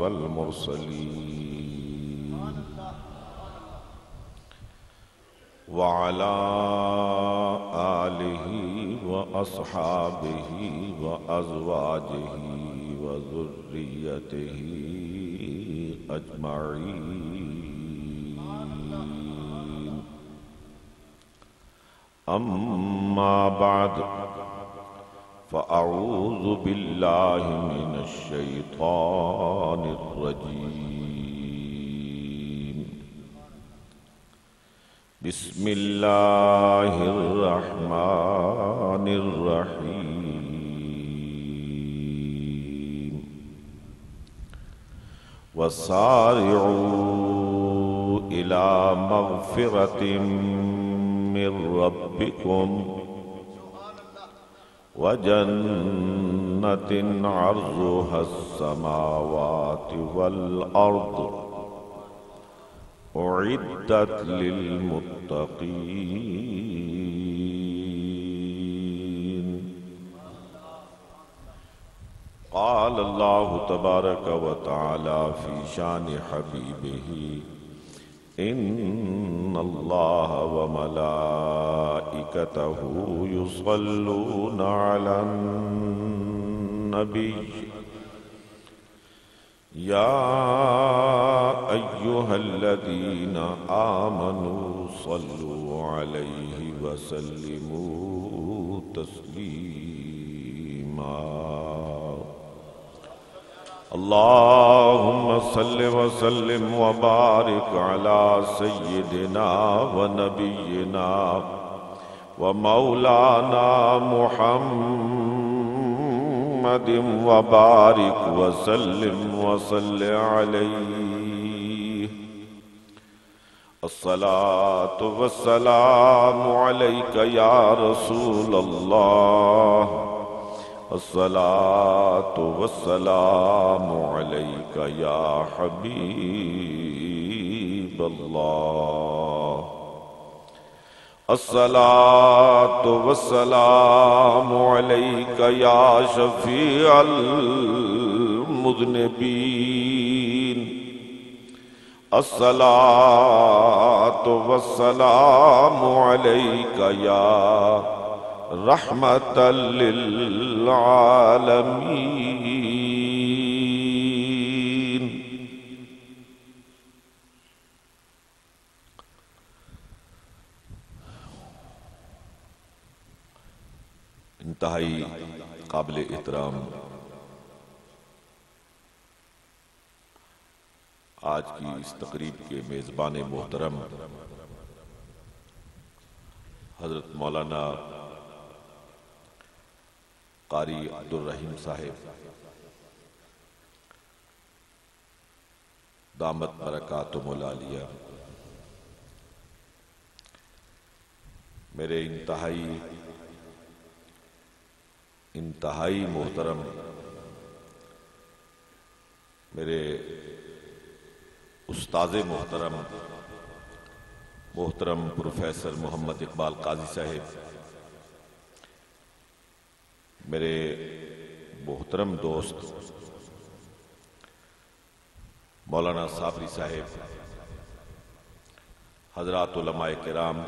वल-मुरसलीन व अला आलिहि व अस्हाबिहि व अज़वाजिहि व ज़ुर्रिय्यतिहि अजमईन। अम्मा बाद फ़अऊज़ु बिल्लाहि मिनश शैतानिर रजीम। बिस्मिल्लाहिर रहमानिर रहीम। वसारिऊ इला मग़फ़िरतिम मिर रब्बिकुम व जन्नतिन अर्ज़ुहस समावाति वल अर्द उइद्दत लिल मुत्तक़ीन। क़ाल अल्लाहु तबारक व तआला फ़ी शान हबीबिही इन्नल्लाह व मलाइकतहु युसल्लूना अलन नबी या अय्युहल्लज़ीना आमनू सल्लू अलैहि व सल्लिमू तस्लीमा। अल्लाहुम्मा सल्लि व सल्लिम व बारिक अला सय्यिदिना व नबिय्यिना व मौलाना मुहम्मदिन व बारिक व सल्लिम व सल्लि अलैहि। अस्सलातु वस्सलामु अलैका या रसूलल्लाह। अस्सलातु वस्सलामु अलैका या हबीबल्लाह। अस्सलातु वस्सलामु अलैका या शफीअल मुज़निबीन। अस्सलातु वस्सलामु अलैका या रहमतल लिल आलमीन। इंतहाई काबिल एहतराम आज की इस तकरीब के मेजबान मोहतरम हजरत मौलाना कारी अब्दुल रहीम साहिब दामत बरकातुहुल आलिया, मेरे इंतहाई मोहतरम मेरे उस्ताज़े मोहतरम प्रोफेसर मोहम्मद इकबाल काजी साहिब, मेरे मोहतरम दोस्त मौलाना साबरी साहिब, हजरात उलमाए किराम,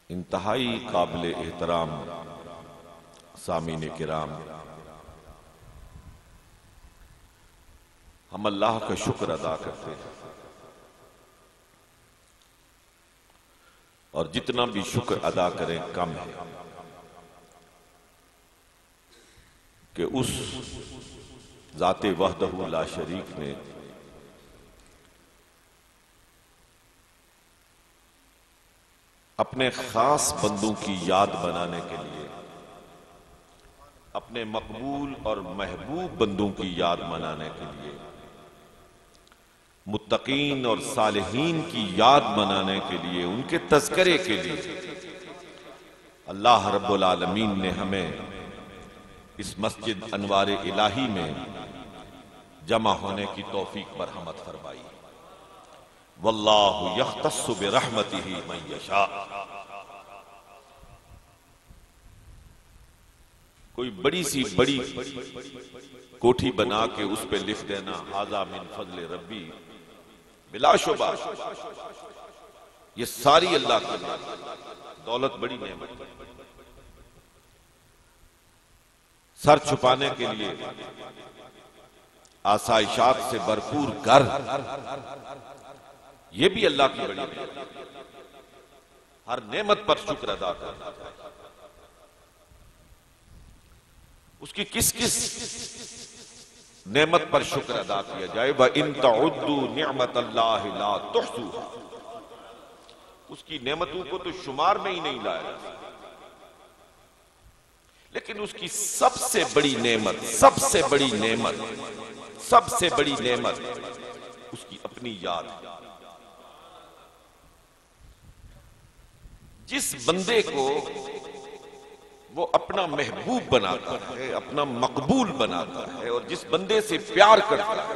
इंतहाई काबिल एहतराम सामीन किराम, हम अल्लाह का शुक्र अदा करते हैं और जितना भी शुक्र अदा करें कम है कि उस ज़ाते वहदहु ला शरीक ने अपने खास बंदों की याद बनाने के लिए, अपने मकबूल और महबूब बंदों की याद मनाने के लिए, मुत्तकीन और सालिहीन की याद मनाने के लिए, उनके तज़किरे के लिए अल्लाह रब्बुल आलमीन ने हमें इस मस्जिद अनवार इलाही में जमा होने की तौफीक मरहमत फरमाई। वल्लाहु यख्तस्सु बिरहमतिही मन यशा। कोई बड़ी सी बड़ी कोठी बना के उस पे लिख देना हाजा मिन फजल रब्बी, बिलाशुबा ये सारी अल्लाह की दौलत, बड़ी नेमत। सर छुपाने के लिए आसाइशात से भरपूर घर, ये भी अल्लाह की बड़ी नेमत। हर नेमत पर शुक्र अदा करना, उसकी किस किस नेमत पर शुक्र अदा किया जाए। व इन तउद्दू निअमतल्लाहि ला तुहसूहा, उसकी नेमतों को तो शुमार में ही नहीं लाया, लेकिन उसकी सबसे बड़ी नेमत, सबसे बड़ी नेमत, सबसे बड़ी नेमत उसकी अपनी याद है। जिस बंदे को वो अपना महबूब बनाता है, अपना मकबूल बनाता है, और जिस बंदे से प्यार करता है,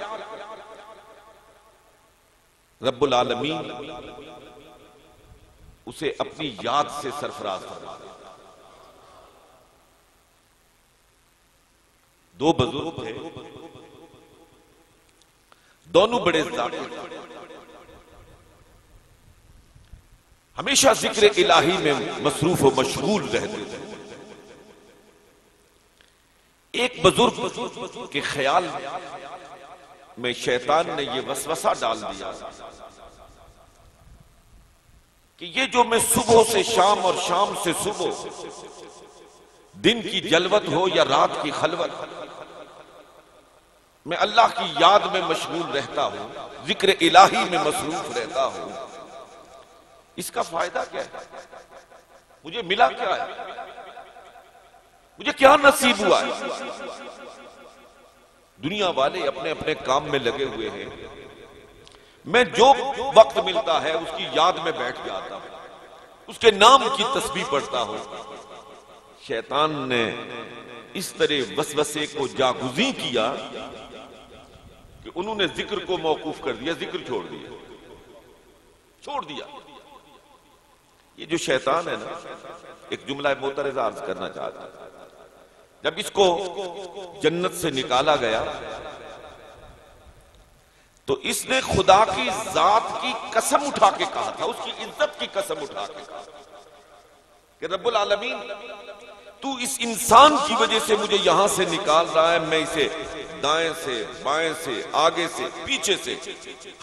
रब्बुल आलमीन उसे अपनी याद से सरफराज करता है। दो बुजुर्ग थे, दोनों बड़े ज़ाकिर, हमेशा जिक्र इलाही में मसरूफ व मशगूल रहते थे। एक बुजुर्ग के ख्याल में शैतान ने यह वसवसा डाल दिया कि ये जो मैं सुबह से शाम और शाम से सुबह, दिन की जलवत हो या रात की खलवत, मैं अल्लाह की याद में मशगूल रहता हूं, जिक्र इलाही में मसरूफ रहता हूं, इसका फायदा क्या है? मुझे मिला क्या है? मुझे क्या नसीब हुआ है? दुनिया वाले अपने अपने काम में लगे हुए हैं, मैं जो वक्त मिलता है उसकी याद में बैठ जाता हूं, उसके नाम की तस्बीह पढ़ता हूं। शैतान ने इस तरह वसवसे को जागुज़ी किया कि उन्होंने जिक्र को मौकूफ कर दिया, जिक्र छोड़ दिया। ये जो शैतान है ना, एक जुमला मोतरज़ा अर्ज करना चाहता है। जब इसको जन्नत से निकाला गया तो इसने खुदा की जात की कसम उठा के कहा था, उसकी इज्जत की कसम उठा के कहा कि रब्बुल आलमीन, तू इस इंसान की वजह से मुझे यहां से निकाल रहा है, मैं इसे दाएं से, बाएं से, आगे से, पीछे से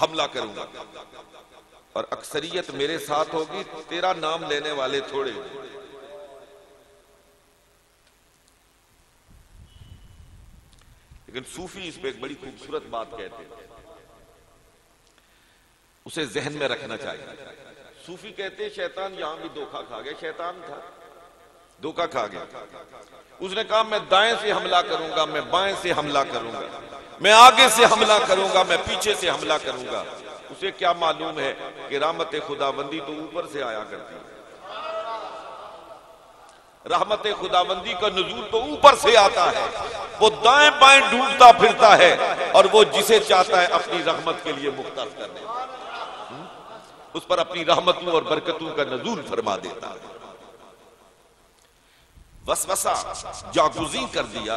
हमला करूंगा और अक्सरियत मेरे साथ होगी, तेरा नाम लेने वाले थोड़े। लेकिन सूफी इस पे एक बड़ी खूबसूरत बात कहते हैं, उसे जहन में रखना चाहिए। सूफी कहते हैं शैतान यहां भी धोखा खा गया, शैतान था, धोखा खा गया। उसने कहा मैं दाएं से हमला करूंगा, मैं बाएं से हमला करूंगा, मैं आगे से हमला करूंगा, मैं पीछे से हमला करूंगा। उसे क्या मालूम है कि रहमत खुदाबंदी तो ऊपर से आया करती है, रहमत खुदाबंदी का नुज़ूल तो ऊपर से आता है, वो दाएं बाएं ढूंढता फिरता है और वो जिसे चाहता है अपनी रहमत के लिए मुख्तार करने, उस पर अपनी रहमतों और बरकतों का नुज़ूल फरमा देता है। वसवसा जागुज़ी कर दिया,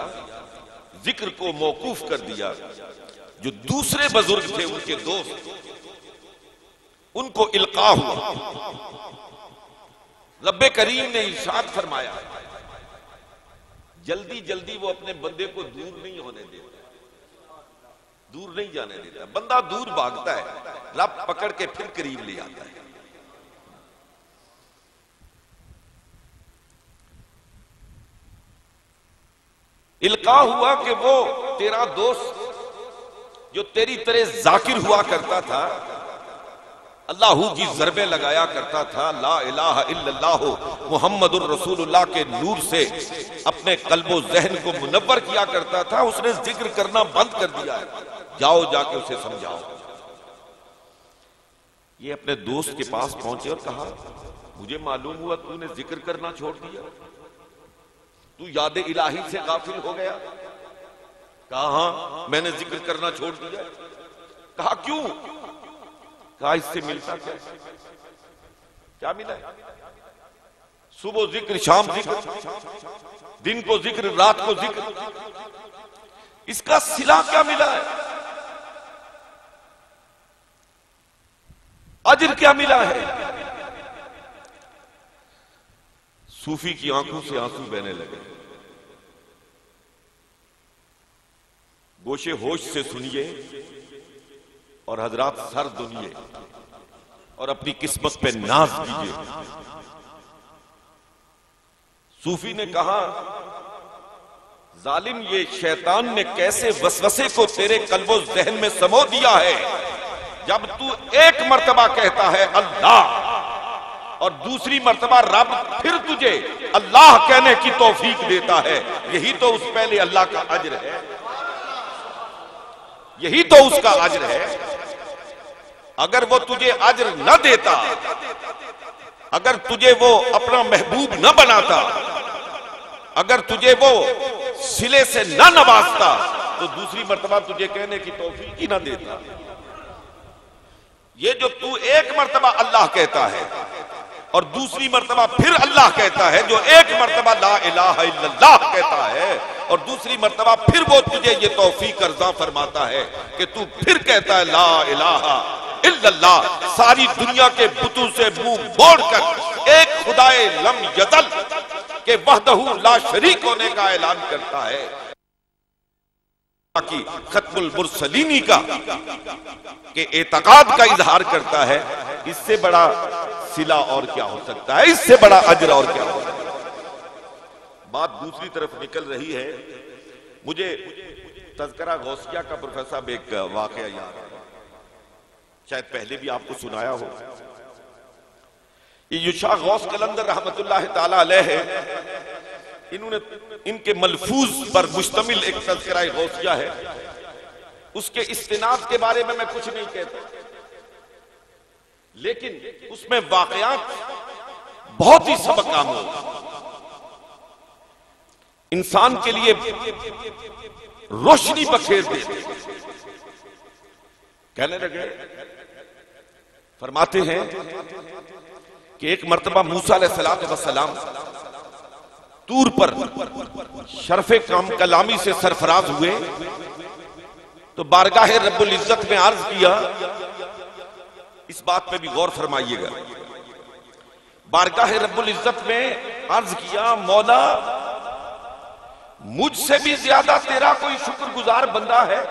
जिक्र को मौकूफ कर दिया। जो दूसरे बुजुर्ग थे, उनके दोस्त, उनको इल्का हुआ। रब्बे करीम ने इरशाद फरमाया, जल्दी जल्दी वो अपने बंदे को दूर नहीं होने देता, दूर नहीं जाने देता। बंदा दूर भागता है, रब पकड़ के फिर करीब ले आता है। इल्का हुआ कि वो तेरा दोस्त जो तेरी तरह जाकिर हुआ करता था, अल्लाहू की ज़रबे लगाया करता था, ला इलाहा इल्लल्लाह मुहम्मदुर रसूलुल्लाह के नूर से अपने कल्बो ज़हन को मुनव्वर किया करता था, उसने जिक्र करना बंद कर दिया है। जाओ जाके उसे समझाओ। ये अपने दोस्त के पास पहुंचे और कहा, मुझे मालूम हुआ तूने जिक्र करना छोड़ दिया, तू याद इलाही से गाफिल हो गया। कहा हाँ, मैंने जिक्र करना छोड़ दिया। कहा क्यों? कहा इससे मिलता क्या? क्या मिला है? सुबह जिक्र, शाम जिक्र, दिन को जिक्र, रात को जिक्र, इसका सिला क्या मिला है? अजर क्या मिला है? सूफी की आंखों से आंसू बहने लगे। गोशे होश से सुनिए और हजरात सर दुनिए और अपनी किस्मत पे नाज कीजिए। सूफी ने कहा, जालिम ये शैतान ने कैसे वसवसे को तेरे कल्बो जहन में समो दिया है। जब तू एक मर्तबा कहता है अल्लाह और दूसरी मर्तबा रब, फिर तुझे अल्लाह कहने की तौफीक देता है, यही तो उस पहले अल्लाह का अज्र है, यही तो उसका अज्र है। अगर वो तुझे अज्र न देता, अगर तुझे वो अपना महबूब न बनाता, अगर तुझे वो सिले से न नवाजता, तो दूसरी मर्तबा तुझे कहने की तौफीक ही न देता। ये जो तू एक मर्तबा अल्लाह कहता है और दूसरी मर्तबा फिर अल्लाह कहता है, जो एक मर्तबा ला इलाहा इल्लल्लाह कहता है और दूसरी मर्तबा फिर वो तुझे ये तौफीक अर्ज़ा फरमाता है कि तू फिर कहता है ला इलाहा इल्लल्लाह। सारी दुनिया के बुतों से मुंह मोड़कर एक खुदाए लम यज़ल के वहदहू ला शरीक होने का ऐलान करता है, की खत्मुल मुरसलीनी का के एतकाद का इजहार करता है। इससे बड़ा सिला और क्या हो सकता है? इससे बड़ा अजर और क्या हो सकता है? बात दूसरी तरफ निकल रही है। मुझे तज़किरा गौसिया का प्रोफेसर साहब एक वाकया याद है, शायद पहले भी आपको सुनाया हो। ये शाह गौस कलंदर रहमतुल्लाह ताला अलैह है, इन्होंने इनके मलफूज पर मुश्तमिल एक तज़किरा गौसिया है। उसके इस्तिनाद के बारे में मैं कुछ नहीं कहता, लेकिन उसमें वाकयात बहुत ही सबक आमूज, इंसान के लिए रोशनी बखेर देते। कहने लगे, फरमाते हैं कि एक मर्तबा मूसा अलैहिस्सलाम तूर पर शरफे कलामी से सरफराज हुए तो बारगाह रब्बुल इज्जत में अर्ज किया, इस बात पे भी गौर फरमाइएगा, बारगाह रब्बुल इज्जत में अर्ज किया, मौला मुझसे भी ज्यादा तेरा कोई शुक्रगुजार बंदा है?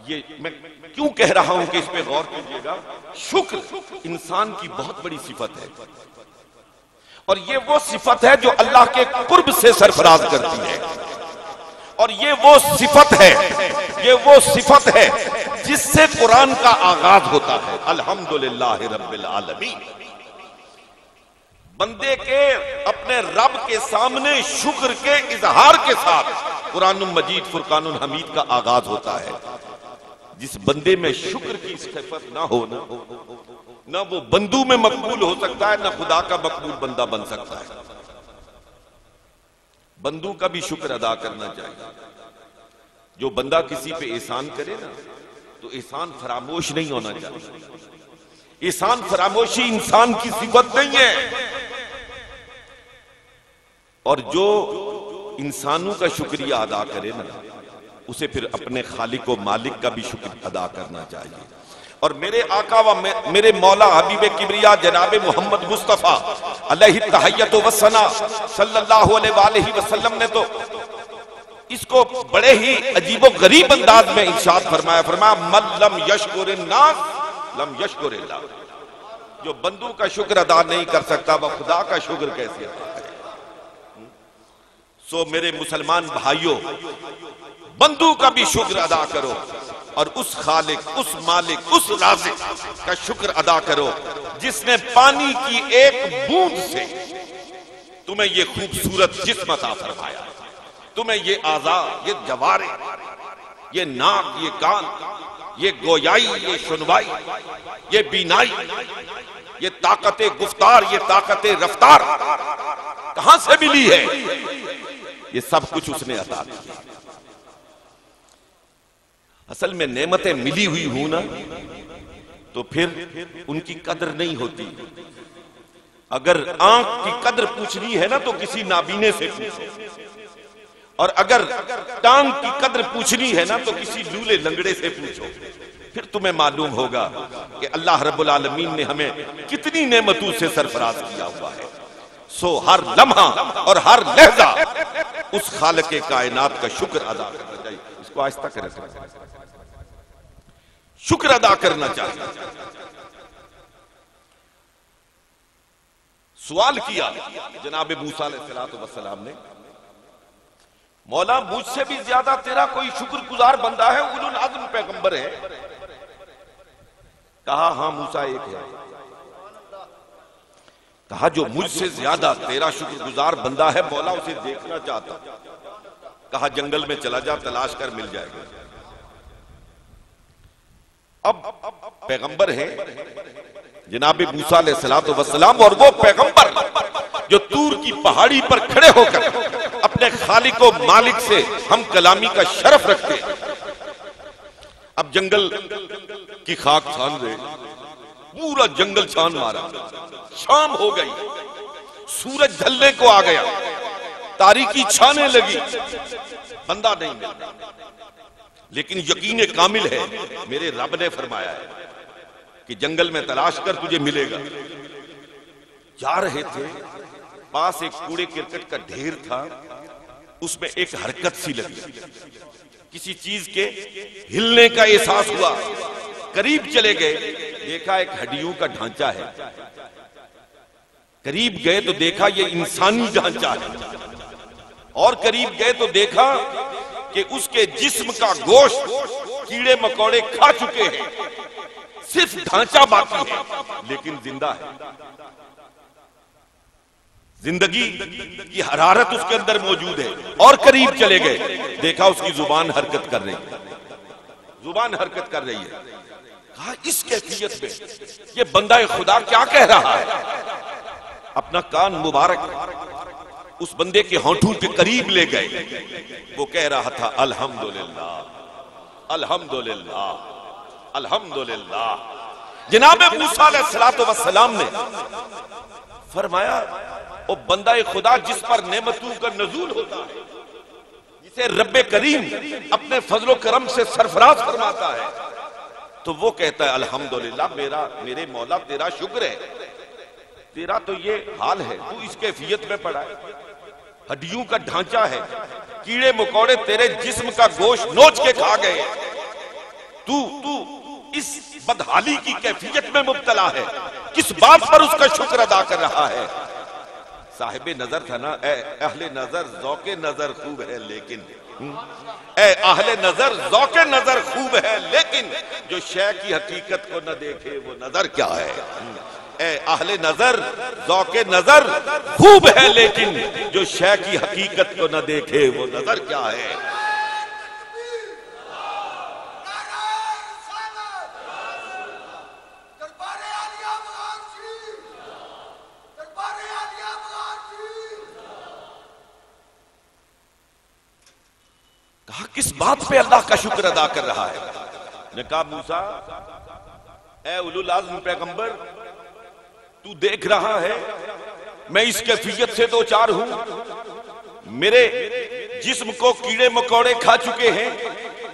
ये मैं क्यों कह रहा हूं कि इस पे गौर कीजिएगा। शुक्र इंसान की बहुत बड़ी सिफत है और ये वो सिफत है जो अल्लाह के कुर्ब से सरफराज करती है, और ये वो सिफत है जिससे कुरान का आगाज होता है, अल्हम्दुलिल्लाह रब्बिल आलमीन। बंदे के अपने रब के सामने शुक्र के इजहार के साथ कुरानुल मजीद फुरकानुल हमीद का आगाज होता है। जिस बंदे में शुक्र की सिफत ना हो ना वो बंदू में मकबूल हो सकता है, ना खुदा का मकबूल बंदा बन सकता है। बंदू का भी शुक्र अदा करना चाहिए। जो बंदा किसी पे एहसान करे ना, तो एहसान फरामोश नहीं होना चाहिए। एहसान फरामोशी इंसान की सिफत नहीं है। और जो इंसानों का शुक्रिया अदा करे ना, उसे फिर अपने खालिक व मालिक का भी शुक्र अदा करना चाहिए। और मेरे आका व मेरे मौला हबीब किबरिया जनाब मोहम्मद मुस्तफा अलैहि तहय्यत व सना सल्लल्लाहु अलैहि वसल्लम ने तो इसको बड़े ही अजीबो गरीब अंदाज में इरशाद फरमाया, मन लम यशकुरिन नास लम यशकुरिल्लाह। जो बंदू का शुक्र अदा नहीं कर सकता, वह खुदा का शुक्र कैसे अदा करे? सो मेरे मुसलमान भाइयों, बंदू का भी शुक्र अदा करो और उस खालिक, उस मालिक, उस राज़िक का शुक्र अदा करो जिसने पानी की एक बूंद से तुम्हें ये खूबसूरत जिस्म अता फरमाया, तुम्हें ये आज़ा, ये जवारे, ये नाक, ये कान, ये गोयाई, ये सुनवाई, ये बीनाई, ये ताकत गुफ्तार, ये ताकत रफ्तार कहां से मिली है? ये सब कुछ उसने अता किया। असल में नेमतें मिली हुई हूं ना, तो फिर उनकी कदर नहीं होती। अगर आंख की कद्र पूछनी है ना तो किसी नाबीने से पूछो, और अगर टांग की कद्र पूछनी है ना तो किसी लूले लंगड़े से पूछो। फिर तुम्हें मालूम होगा कि अल्लाह रब्बुल आलमीन ने हमें कितनी नेमतों से सरफराज किया हुआ है। सो हर लम्हा और हर लहजा उस खालिक़े कायनात का शुक्र अदा करना चाहिए। इसको आहिस्ता करें, शुक्र अदा करना चाहिए। सवाल किया जनाब मूसा अलैहिस्सलाम ने, मौला मुझसे भी ज्यादा तेरा कोई शुक्रगुजार बंदा है, उलुल अज़्म पैगंबर है? कहा हां मूसा एक है। कहा जो मुझसे ज्यादा तेरा शुक्रगुजार बंदा है मौला उसे देखना चाहता। कहा जंगल में चला जा, तलाश कर मिल जाएगा। अब पैगंबर है जनाब मूसा अलैहिस्सलाम, और वो पैगंबर जो तूर की पहाड़ी पर खड़े होकर अपने खालिक व मालिक से हम कलामी का शरफ रखते। अब जंगल की खाक छान रहे, पूरा जंगल छान मारा। शाम हो गई, सूरज ढलने को आ गया, तारीकी छाने लगी, बंदा नहीं मिला। लेकिन यकीन कामिल है, मेरे रब ने फरमाया है कि जंगल में तलाश कर, तुझे मिलेगा। जा रहे थे, पास एक कूड़े करकट का ढेर था, उसमें एक हरकत सी लगी, किसी चीज के हिलने का एहसास हुआ। करीब चले गए, देखा एक हड्डियों का ढांचा है। करीब गए तो देखा ये इंसानी ढांचा है, और करीब गए तो देखा कि उसके जिस्म का गोश्त कीड़े मकोड़े खा चुके हैं, सिर्फ ढांचा बाकी है, लेकिन जिंदा है। जिंदगी की हरारत उसके अंदर मौजूद है। और करीब चले गए, देखा उसकी जुबान हरकत कर रही है, जुबान हरकत कर रही है। कहा इस कैफियत में ये बंदा खुदा क्या कह रहा है? अपना कान मुबारक उस बंदे के होंठों के करीब ले गए। वो कह रहा था अल्हम्दुलिल्लाह अल्हम्दुलिल्लाह अल्हम्दुलिल्लाह। जनाब मूसा अलैहिस्सलाम ने फरमाया, ओ बंदा खुदा जिस पर नेमतों का नज़ूल होता है, जिसे रब्बे करीम अपने फजलो करम से सरफराज फरमाता है, तो वो कहता है अल्हम्दुलिल्लाह, मेरे मौला तेरा शुक्र है। तेरा तो ये हाल है, तू इस कैफियत में पड़ा है, हड्डियों का ढांचा है, कीड़े मकोड़े तेरे जिस्म का गोश्त नोच के खा गए, तू इस बदहाली की कैफियत में मुब्तला है, किस बात पर उसका शुक्र अदा कर रहा है? साहिबे नजर था ना, ए अहले नजर ज़ौक़े नजर खूब है लेकिन, ए अहले नजर ज़ौक़े नजर खूब है लेकिन, जो शय की हकीकत को न देखे वो नजर क्या है? ए अहले नजर ज़ौक़े नजर खूब है लेकिन, जो शय की हकीकत को न देखे वो नजर क्या है? कहा किस बात पे अल्लाह का शुक्र अदा कर रहा है? ने कहा मूसा, ए उलुल अज़्म पैगंबर, तू देख रहा है मैं इस कैफियत से दो चार हूं, मेरे जिस्म को कीड़े मकोड़े खा चुके हैं,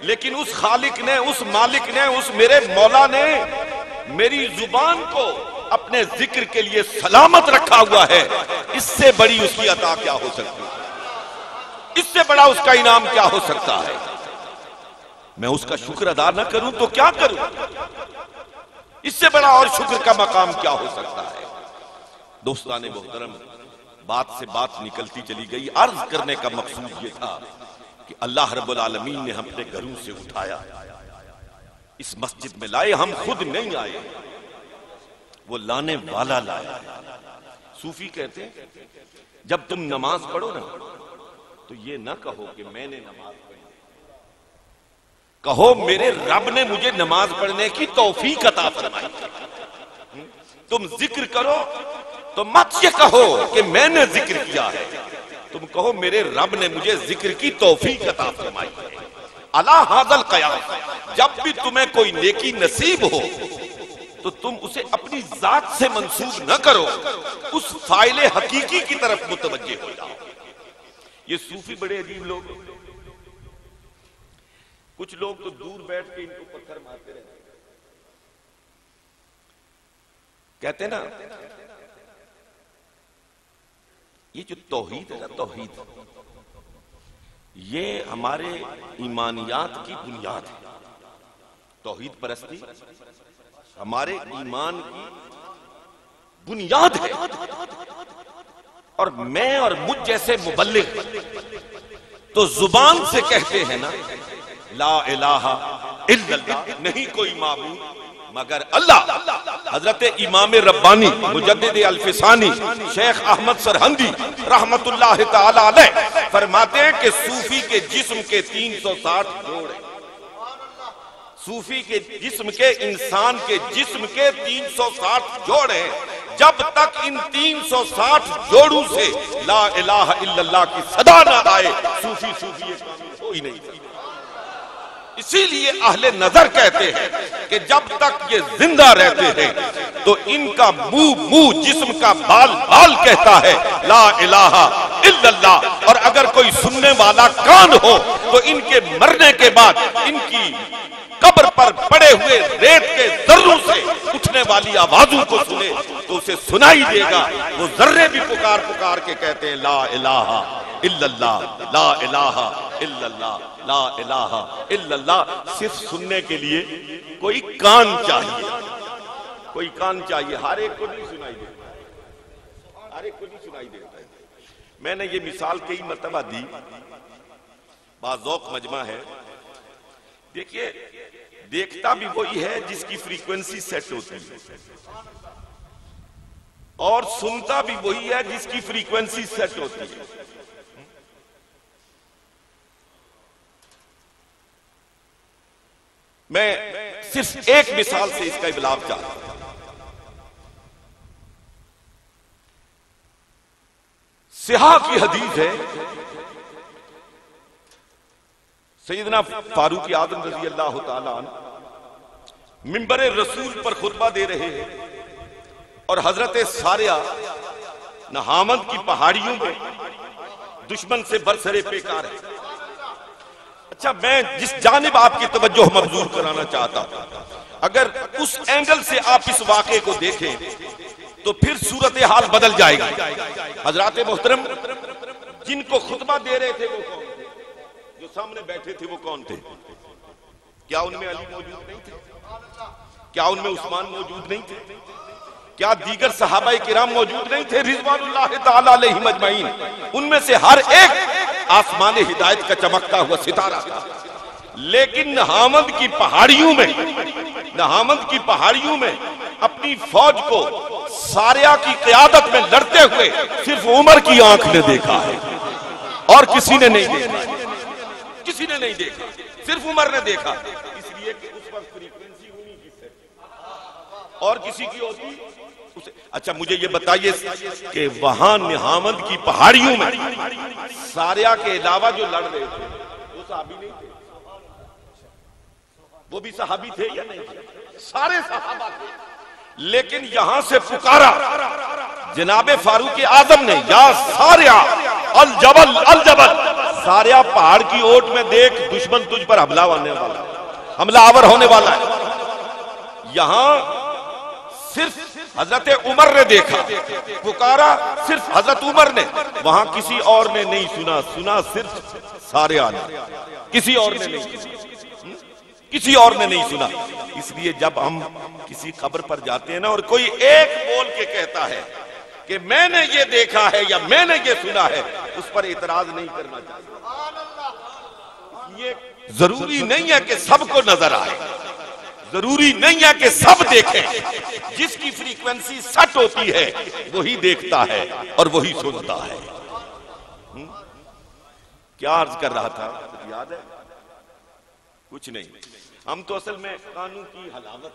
लेकिन उस खालिक ने, उस मालिक ने, उस मेरे मौला ने मेरी जुबान को अपने जिक्र के लिए सलामत रखा हुआ है। इससे बड़ी उसकी अता क्या हो सकती है? इससे बड़ा उसका इनाम क्या हो सकता है? मैं उसका शुक्र अदा न करूं तो क्या करूं? इससे बड़ा और शुक्र का मकाम क्या हो सकता है? दोस्ताने मोहतरम, बात से बात निकलती चली गई। अर्ज करने का मकसूद यह था कि अल्लाह रब्बुल आलमीन ने हम अपने घरों से उठाया, इस मस्जिद में लाए। हम खुद नहीं आए, वो लाने वाला लाया। सूफी कहते हैं जब तुम नमाज पढ़ो ना तो ये ना कहो कि मैंने नमाज पढ़ी, कहो मेरे रब ने मुझे नमाज पढ़ने की तौफीक अता फरमाई। तुम जिक्र करो तो मत ये कहो कि मैंने जिक्र किया है, तुम कहो मेरे रब ने मुझे जिक्र की तौफीक अता फरमाई है। अला हाज़ल क़याम, जब भी तुम्हें कोई नेकी नसीब हो तो तुम उसे अपनी जात से मंसूब न करो, उस फाइले हकीकी की तरफ मुतवज्जे हो जाओ। ये सूफी बड़े अजीब लोग, कुछ लोग तो दूर बैठ के इनको पत्थर मारते रहते, कहते ना ये जो तौहीद है ना, तौहीद ये हमारे ईमानियात की बुनियाद है। तौहीद परस्ती हमारे ईमान की बुनियाद है। और मैं और मुझ जैसे मुबल्लिग तो जुबान से कहते हैं ना, ला इलाहा इल्लल्लाह, नहीं कोई माबूद मगर अल्लाह। हजरत इमाम रब्बानी मुजद्दिद अल-फिसानी शेख अहमद सरहंदी रहमतुल्लाह ताला अलैह फरमाते हैं कि सूफी के जिस्म के 360 जोड़ हैं। सूफी के जिस्म के, इंसान के जिस्म के 360 जोड़ हैं। जब तक इन 360 जोड़ों से ला इलाहा इल्लल्लाह की सदा ना आए, सूफी हो ही नहीं। इसीलिए अहले नजर कहते हैं कि जब तक ये जिंदा रहते हैं तो इनका मुंह जिस्म का बाल कहता है ला इलाहा इल्लल्लाह। और अगर कोई सुनने वाला कान हो तो इनके मरने के बाद इनकी कब्र पर पड़े हुए रेत के जर्रों से उठने वाली आवाजों को सुने तो उसे सुनाई देगा। वो जर्रे भी पुकार पुकार के कहते हैं ला इलाहा इल्लल्लाह, ला इलाहा इल्लल्लाह, ला इलाहा इल्लल्लाह। सिर्फ सुनने के लिए कोई कान चाहिए, कोई कान चाहिए। हर एक को नहीं सुनाई देता, हर एक को नहीं सुनाई देता है। मैंने ये मिसाल कई मर्तबा दी, बाज़ौक़ मजमा है। देखिए, देखता भी वही है जिसकी फ्रीक्वेंसी सेट होती है, और सुनता भी वही है जिसकी फ्रीक्वेंसी सेट होती है। मैं सिर्फ एक मिसाल से इसका इबलाग चाहता हूं। सिहा की हदीस है, सैयदना फारूक आज़म रज़ी अल्लाह तआला अन्हु मिंबर रसूल पर खुतबा दे रहे हैं और हजरत सारिया नहामद की पहाड़ियों में दुश्मन से बरसरे पेकार है। अच्छा, मैं जिस जानिब आपकी तवज्जो मबजूर कराना चाहता हूं, अगर उस एंगल से आप इस वाक़े को देखें तो फिर सूरत हाल बदल जाएगी। हजरात मोहतरम, जिनको खुतबा दे रहे थे वो कौन थे? जो सामने बैठे थे वो कौन थे? क्या उनमें अली मौजूद नहीं थे? क्या उनमें उस्मान मौजूद नहीं थे? क्या दीगर सहाबाए किराम मौजूद नहीं थे रिज़वानुल्लाह ताला अलैहिम अजमईन? उनमें से हर एक आसमान हिदायत का चमकता हुआ सितारा था। लेकिन नहामद की पहाड़ियों में अपनी फौज को सारिया की क़यादत में लड़ते हुए सिर्फ उमर की आंख ने देखा है और किसी ने नहीं देखा, किसी ने नहीं देखा, सिर्फ उमर ने देखा। इसलिए कि उस वक्त फ्रीक्वेंसी उन्हीं की सेट और किसी की होती उसे। अच्छा, मुझे ये बताइए कि वहां नहामद की पहाड़ियों में सारिया के अलावा जो लड़ रहे थे वो सहाबी नहीं थे? वो भी सहाबी थे या नहीं थे? सारे सहाबा थे। लेकिन यहां से पुकारा जनाबे फारूक आजम ने, या सारिया अल जबल अल जबल, सारिया पहाड़ की ओट में देख, दुश्मन तुझ पर हमलावर होने वाला है। यहां सिर्फ हजरत उमर ने देखा, पुकारा सिर्फ हजरत उमर ने, वहां किसी और ने नहीं सुना सिर्फ सारिया ने, किसी और ने नहीं, किसी और ने नहीं सुना। इसलिए जब हम किसी कब्र पर जाते हैं ना और कोई एक बोल के कहता है कि मैंने ये देखा है या मैंने ये सुना है, उस पर इतराज नहीं करना चाहिए। ये जरूरी नहीं है कि सबको नजर आए, जरूरी नहीं है कि सब देखें। जिसकी फ्रीक्वेंसी सेट होती है वही देखता है और वही सुनता है। क्या अर्ज कर रहा था, याद है? कुछ नहीं। हम तो असल में कानून की हलावत,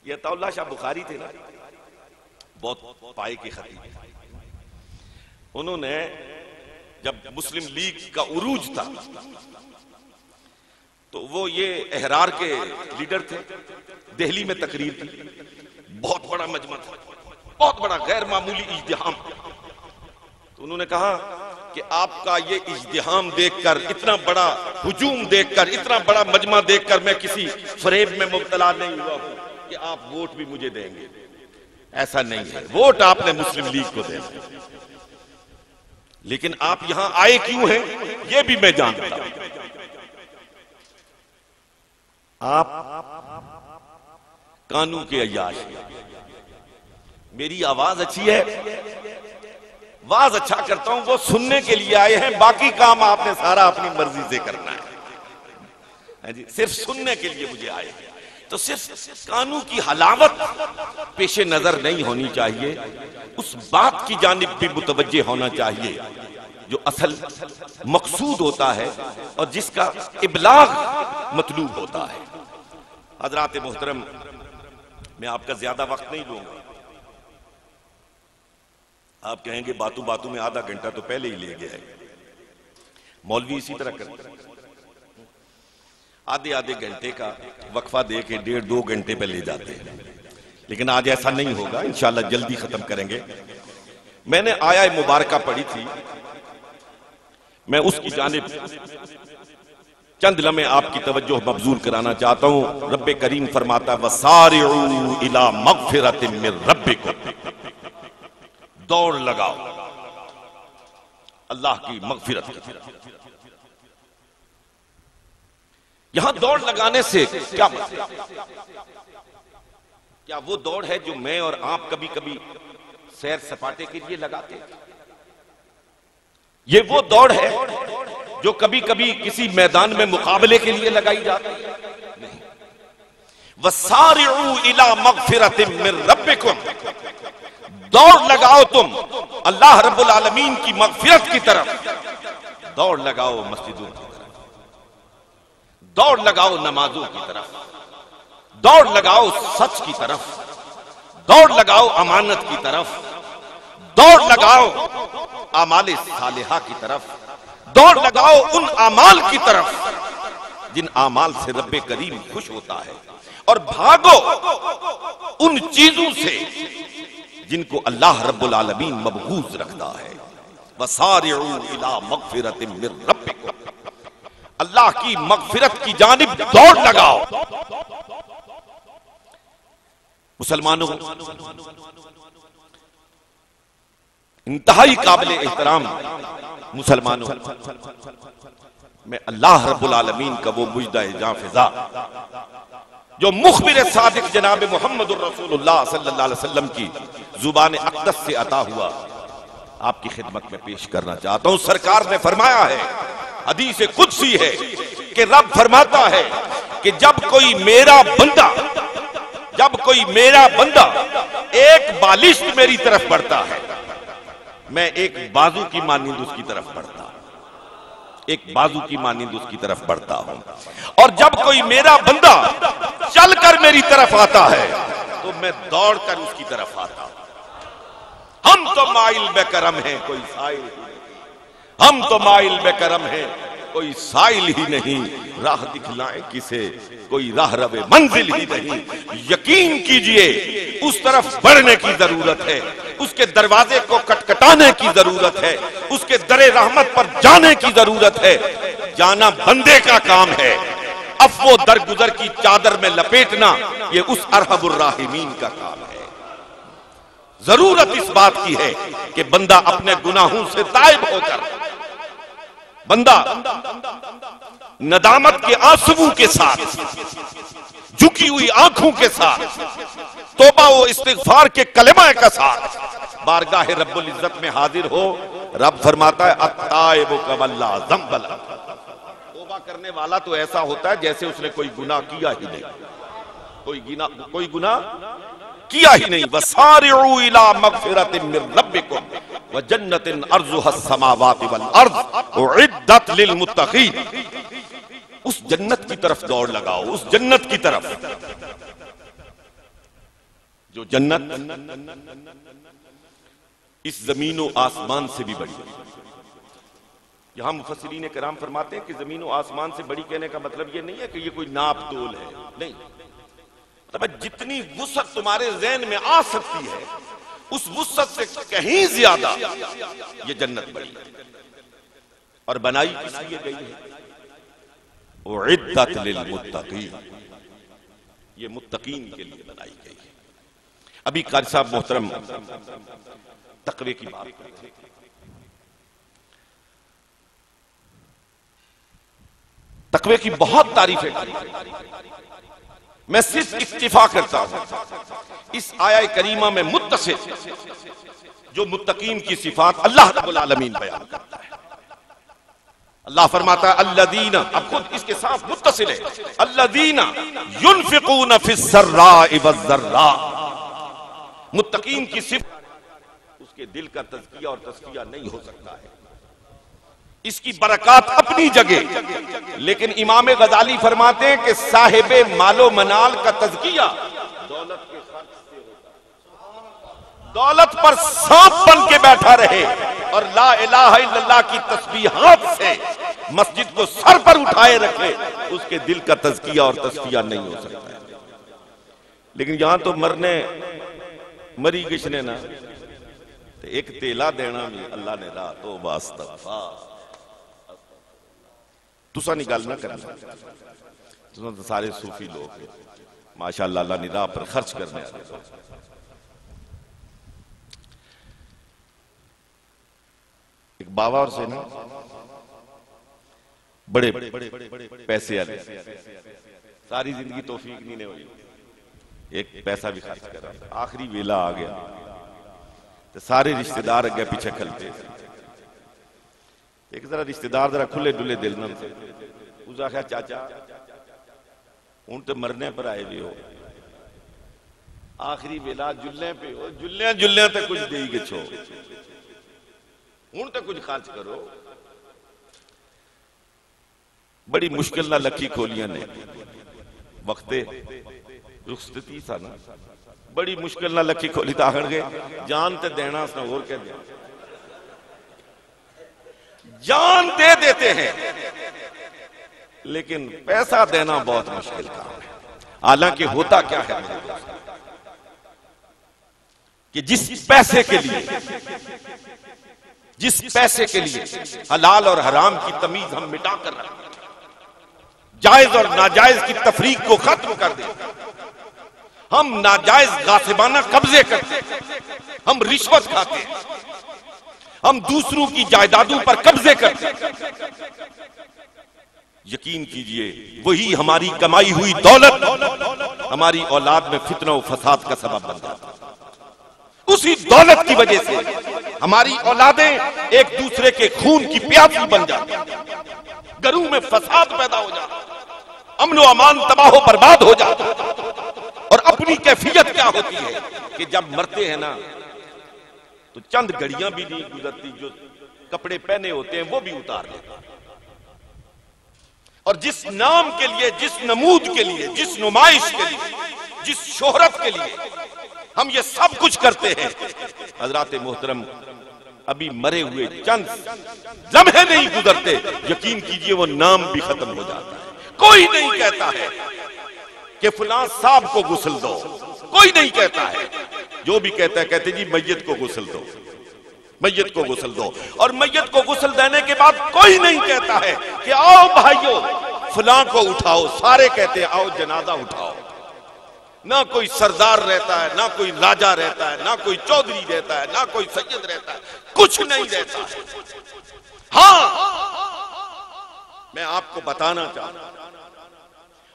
ये अताउल्लाह शाह बुखारी थे ना, बहुत पाए के खतीब। उन्होंने जब मुस्लिम लीग का उरूज था तो वो ये एहरार के लीडर थे, दिल्ली में तकरीर थी, बहुत बड़ा मजमा था, बहुत बड़ा गैर मामूली इज्तिहाम। तो उन्होंने कहा कि आपका ये इज्तिहाम देखकर, इतना बड़ा हुजूम देखकर, इतना बड़ा मजमा देखकर मैं किसी फरेब में मुब्तला नहीं हुआ हूं कि आप वोट भी मुझे देंगे। ऐसा नहीं है, वोट आपने मुस्लिम लीग को देना, लेकिन आप यहां आए क्यों हैं यह भी मैं जानता हूं। आप कानून के अय्याश, मेरी आवाज अच्छी है, वाज अच्छा करता हूं, वो सुनने के लिए आए हैं, बाकी काम आपने सारा अपनी मर्जी से करना है जी, सिर्फ सुनने के लिए मुझे आए हैं। तो सिर्फ कानून की हलावत पेशे नजर नहीं होनी चाहिए, उस बात की जानिब भी मुतवज्जे होना चाहिए जो असल मकसूद होता है और जिसका इबलाग मतलूब होता है। हजरात मोहतरम, मैं आपका ज्यादा वक्त नहीं लूंगा। आप कहेंगे बातों बातों में आधा घंटा तो पहले ही ले गया है। मौलवी इसी तरह करते हैं, आधे आधे घंटे का वक्फा दे के 1.5-2 घंटे पे ले जाते हैं, लेकिन आज ऐसा नहीं होगा, इंशाल्लाह जल्दी खत्म करेंगे। मैंने आया मुबारका पढ़ी थी, मैं उसकी जानिब चंद लम्हे आपकी तवज्जो मबजूल कराना चाहता हूं। रब्बे करीम फरमाता वसारिउ इला मगफिरतिन मिन रब्बिकुम, दौड़ लगाओ अल्लाह की मगफिरत की तरफ। यहां दौड़ लगाने से क्या मतलब? क्या वो दौड़ है जो मैं और आप कभी कभी सैर सपाटे के लिए लगाते हैं? ये वो दौड़ है जो कभी कभी किसी मैदान में मुकाबले के लिए लगाई जाती है? नहीं। वसारिउ इला मगफिरतिन मिन रब्बिकुम, दौड़ लगाओ तुम अल्लाह रब्बुल आलमीन की मगफिरत की तरफ। दौड़ लगाओ मस्जिदों की तरफ, दौड़ लगाओ नमाजों की तरफ, दौड़ लगाओ सच की तरफ, दौड़ लगाओ अमानत की तरफ, दौड़ लगाओ आमाल सालिहा की तरफ, दौड़ लगाओ उन आमाल की तरफ जिन आमाल से रब्बे करीम खुश होता है, और भागो उन चीजों से जिनको अल्लाह रब्बुल आलमीन मबगूज रखता है। वसारिउ इला मगफिरतिन मिन रब्बिकुम, अल्लाह की मगफिरत की जानिब दौड़ लगाओ। मुसलमानों, इंतहाई काबिल एहतराम मुसलमानों, मैं अल्लाह रब्बुल आलमीन का वो मुजदा जां फिजा जो मुखबिर सादिक जनाब मोहम्मद रसूलुल्लाह सल्लल्लाहु अलैहि वसल्लम की जुबान अक़दस से अता हुआ आपकी खिदमत में पेश करना चाहता हूं। सरकार ने फरमाया है, हदीस कुदसी है कि रब फरमाता है कि जब कोई मेरा बंदा एक बालिश मेरी तरफ बढ़ता है, मैं एक बाजू की मानिंद उसकी तरफ बढ़ता, एक बाजू की मानिंद उसकी तरफ बढ़ता हूं। और जब कोई मेरा बंदा चलकर मेरी तरफ आता है तो मैं दौड़कर उसकी तरफ आता हूं। हम तो माइल बेकरम हैं, कोई साइल ही नहीं। हम तो माइल बेकरम हैं, कोई साइल ही नहीं। राह दिखलाए किसे, कोई राह रवे मंजिल ही नहीं। यकीन कीजिए उस तरफ बढ़ने की जरूरत है, उसके दरवाजे को खटखटाने की जरूरत है, उसके दरे रहमत पर जाने की जरूरत है। जाना बंदे का काम है, अफ़्वो दरगुजर की चादर में लपेटना ये उस अरहमुर राहिमीन का काम है। जरूरत इस बात की है कि बंदा अपने गुनाहों से ताइब होकर, बंदा नदामत के आंसुओं के साथ, झुकी हुई आंखों के साथ, तौबा व इस्तिग़फ़ार के कलमा के साथ बारगाह रब्बुल इज्जत में हाजिर हो। रब फरमाता है अत्ताइबु कमल्ला ज़ंब लह, तौबा करने वाला तो ऐसा होता है जैसे उसने कोई गुनाह किया ही नहीं, कोई गुनाह किया ही नहीं। वसारिउ इला मगफिरतिन मिन रब्बिकुम व जन्नतिन अर्ज़ुहस समावाति वल अर्ज़ उइद्दत लिल मुत्तक़ीन, उस जन्नत की तरफ दौड़ लगाओ, उस जन्नत की तरफ जो जन्नत इस जमीन और आसमान से भी बड़ी है। यहां मुफस्सिरीन किराम फरमाते हैं कि जमीन और आसमान से बड़ी कहने का मतलब यह नहीं है कि ये कोई नाप तोल है, नहीं। मतलब जितनी वुसअत तुम्हारे ज़हन में आ सकती है उस वुसअत से कहीं ज्यादा ये जन्नत बड़ी है। और बनाई किस लिए गई है? उइद्दत लिलमुत्तकीन, ये मुत्तकीन के लिए बनाई गई है। अभी कारी साहब मोहतरम तकवे की बात करते हैं। तकवे की बहुत तारीफें की, मैं सिर्फ इत्तिफा करता हूं इस आया करीमा में मुत्तसिल जो मुत्तकीन की सिफात अल्लाह रब्बुल आलमीन बयान करता है। अल्लाह फरमाता है अल्लदीना, अब खुद इसके साथ मुत्तसिल है, अल्लदीना युनफिकून फिस्सर्राइ वज़्ज़र्रा। मुत्तकीन की सिफात, उसके दिल का तज़किया और तज़किया नहीं हो सकता है, इसकी बरकत अपनी जगह। लेकिन इमाम गजाली फरमाते हैं कि साहिबे मालो मनाल का तज़किया दौलत के खर्च से होता है। दौलत पर सांप बन के बैठा रहे और ला इलाहा इल्लल्लाह की तस्बीहात से मस्जिद को सर पर उठाए रखे, उसके दिल का तज़किया और तस्किया नहीं हो सकता है। लेकिन यहां तो मरी किसने ना, तो एक तेला देना भी अल्लाह ने रा तो वास्तव तुसा निकाल ना करना, तो सारे सूफी लोग माशाअल्लाह अल्लाह निदा पर खर्च करने वाले। एक बाबा और से ना बड़े पैसे वाले, सारी जिंदगी तौफीक नहीं हुई, एक पैसा भी खर्च करा, आखिरी वेला आ गया तो सारे रिश्तेदार अगे पीछे खलते। एक जरा रिश्तेदार जरा खुले डुले दिल न उसने आख्या चाचा हूं तो मरने पर आए भी हो, आखिरी वेला जुल्ले पे हो, जुल्ले जुल्ले तो कुछ दे के छो, हूं तो कुछ खर्च करो। बड़ी मुश्किल ना लखी खोलिया ने वक्ते रुखसती सा ना, बड़ी मुश्किल ना लखी खोली तो आखिर गए जान ते देना उसने और कह दिया, जान दे देते हैं लेकिन पैसा देना बहुत मुश्किल काम है। हालांकि होता क्या है कि जिस पैसे के लिए हलाल और हराम की तमीज हम मिटा कर रखते, जायज और नाजायज की तफरीक को खत्म कर दे, हम नाजायज गासिबाना कब्जे करते, हम रिश्वत खाते, हम दूसरों की जायदादों पर कब्जे करते, यकीन कीजिए वही हमारी कमाई हुई दौलत हमारी औलाद में फितना और फसाद का सबब बन जाता है। उसी दौलत की वजह से हमारी औलादें एक दूसरे के खून की प्यासी बन जाती, घरों में फसाद पैदा हो जाता, अमन व अमान तबाह बर्बाद हो जाता। और अपनी कैफियत क्या होती है कि जब मरते हैं ना तो चंद घड़ियां भी नहीं गुजरती, जो कपड़े पहने होते हैं वो भी उतार लेते हैं। और जिस नाम के लिए, जिस नमूद के लिए, जिस नुमाइश के लिए, जिस शोहरत के लिए हम ये सब कुछ करते हैं, हजरात मोहतरम अभी मरे हुए चंद लम्हे नहीं गुजरते, यकीन कीजिए वो नाम भी खत्म हो जाता है। कोई नहीं कहता है कि फलां साहब को गुस्ल दो, कोई नहीं कहता है। जो भी कहता है कहते जी मैयत को गुस्ल दो, मैयत को गुस्ल दो। और मैयत को गुस्ल देने के बाद कोई नहीं कहता है कि आओ भाइयों फलां को उठाओ, सारे कहते हैं आओ जनाजा उठाओ। ना कोई सरदार रहता है, ना कोई राजा रहता है, ना कोई चौधरी रहता है, ना कोई सैयद रहता है, कुछ नहीं रहता है। हाँ, मैं आपको बताना चाहता हूं